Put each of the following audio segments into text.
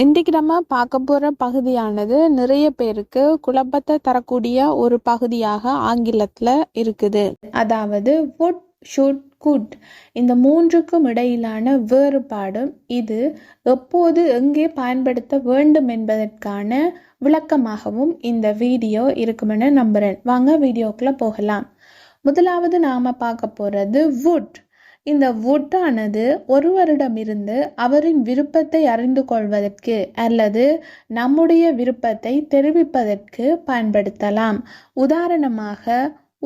இன்றைக்கு நம்ம பார்க்க போகிற பகுதியானது நிறைய பேருக்கு குழப்பத்தை தரக்கூடிய ஒரு பகுதியாக ஆங்கிலத்தில் இருக்குது. அதாவது would, should, could இந்த மூன்றுக்கும் இடையிலான வேறுபாடு, இது எப்போது எங்கே பயன்படுத்த வேண்டும் என்பதற்கான விளக்கமாகவும் இந்த வீடியோ இருக்குமென்னு நம்புகிறேன். வாங்க வீடியோக்குள்ளே போகலாம். முதலாவது நாம் பார்க்க போகிறது would. இந்த வுட்டானது ஒருவரிடமிருந்து அவரின் விருப்பத்தை அறிந்து கொள்வதற்கு அல்லது நம்முடைய விருப்பத்தை தெரிவிப்பதற்கு பயன்படுத்தலாம். உதாரணமாக,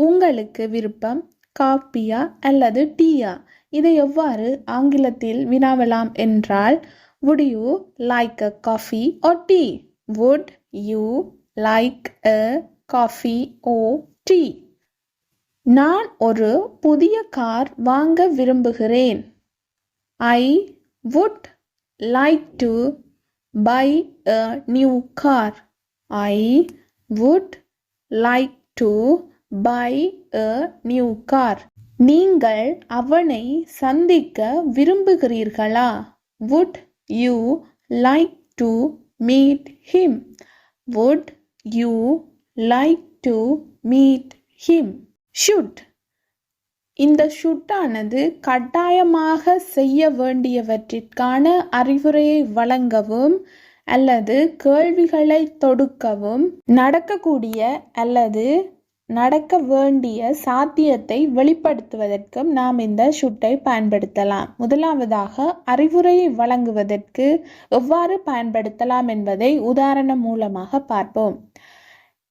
உங்களுக்கு விருப்பம் காப்பியா அல்லது டீயா? இதை எவ்வாறு ஆங்கிலத்தில் வினாவலாம் என்றால், would you like a coffee or tea? Would you like a coffee or tea? நான் ஒரு புதிய கார் வாங்க விரும்புகிறேன். I would like to buy a new car. I would like to buy a new car. நீங்கள் அவனை சந்திக்க விரும்புகிறீர்களா? Would you like to meet him? Would you like to meet him? should. இந்த ஷுட்டானது கட்டாயமாக செய்ய வேண்டியவற்றிற்கான அறிவுரையை வழங்கவும் அல்லது கேள்விகளை தொடுக்கவும், நடக்கக்கூடிய அல்லது நடக்க வேண்டிய சாத்தியத்தை வெளிப்படுத்துவதற்கும் நாம் இந்த ஷுட்டை பயன்படுத்தலாம். முதலாவதாக, அறிவுரையை வழங்குவதற்கு எவ்வாறு பயன்படுத்தலாம் என்பதை உதாரணம் மூலமாக பார்ப்போம்.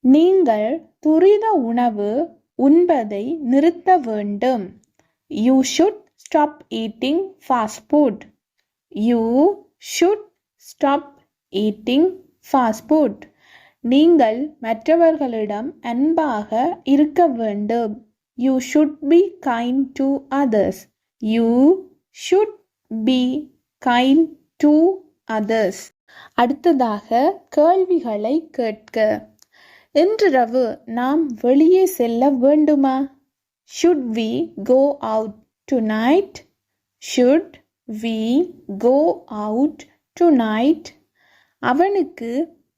நீங்கள் துரித உணவு உண்பதை நிறுத்த வேண்டும். You should stop eating fast food. You should stop eating fast food. நீங்கள் மற்றவர்களிடம் அன்பாக இருக்க வேண்டும். You should be kind to others. You should be kind to others. அடுத்ததாக, கேள்விகளை கேட்க. இன்றிரவு நாம் வெளியே செல்ல வேண்டுமா? Should we go out tonight? Should we go out tonight? அவனுக்கு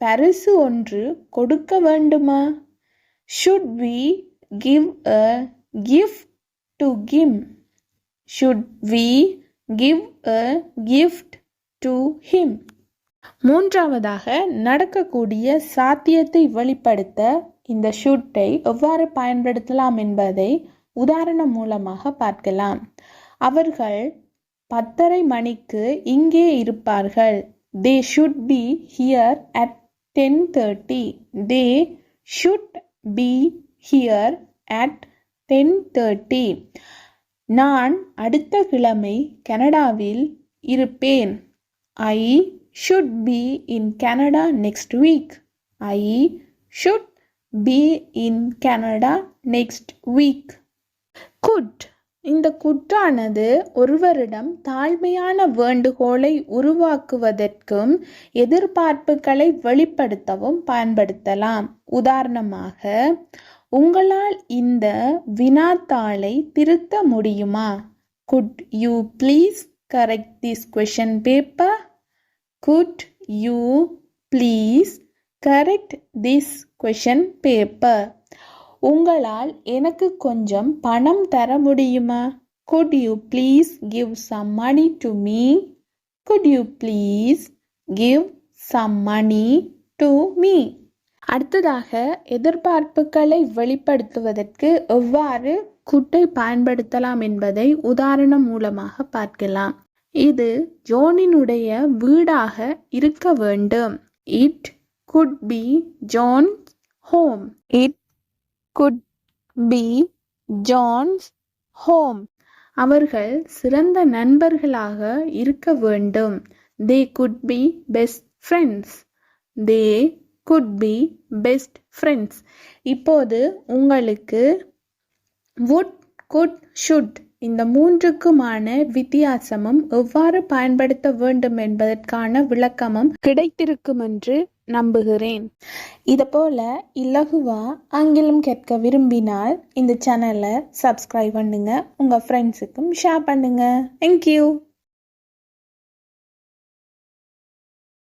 பரிசு ஒன்று கொடுக்க வேண்டுமா? Should we give a gift to him? Should we give a gift to him? மூன்றாவதாக, நடக்கக்கூடிய சாத்தியத்தை வெளிப்படுத்த இந்த ஷுட்டை எவ்வாறு பயன்படுத்தலாம் என்பதை உதாரணம் மூலமாக பார்க்கலாம். அவர்கள் 10:30 மணிக்கு இங்கே இருப்பார்கள். They should be here at 10:30. They should be here at 10:30. நான் அடுத்த கிழமை கனடாவில் இருப்பேன். I should be in Canada next week. I should be in Canada next week. Could. இந்த குட்டானது ஒருவரிடம் தாழ்மையான வேண்டுகோளை உருவாக்குவதற்கும் எதிர்பார்ப்புகளை வெளிப்படுத்தவும் பயன்படுத்தலாம். உதாரணமாக, உங்களால் இந்த வினாத்தாளை திருத்த முடியுமா? Could you please correct this question paper? Could you please correct this question paper? உங்களால் எனக்கு கொஞ்சம் பணம் தர முடியுமா? Could you please give some money to me? Could you please give some money to me? அடுத்ததாக, எதிர்பார்ப்புகளை வெளிப்படுத்துவதற்கு எவ்வாறு குட்டை பயன்படுத்தலாம் என்பதை உதாரணம் மூலமாக பார்க்கலாம். இது ஜோனினுடைய வீடாக இருக்க வேண்டும். It could be John's home. It could be John's home. அவர்கள் சிறந்த நண்பர்களாக இருக்க வேண்டும். They could be best friends. They could be best friends. இப்போது உங்களுக்கு would, could, should இந்த மூன்றுக்குமான வித்தியாசமும் எவ்வாறு பயன்படுத்த வேண்டும் என்பதற்கான விளக்கமும் கிடைத்திருக்கும் என்று நம்புகிறேன். இதுபோல இலகுவா ஆங்கிலம் கேட்க விரும்பினால் இந்த சேனலை சப்ஸ்கிரைப் பண்ணுங்க, உங்க ஃப்ரெண்ட்ஸுக்கும் ஷேர் பண்ணுங்க. தேங்க்யூ.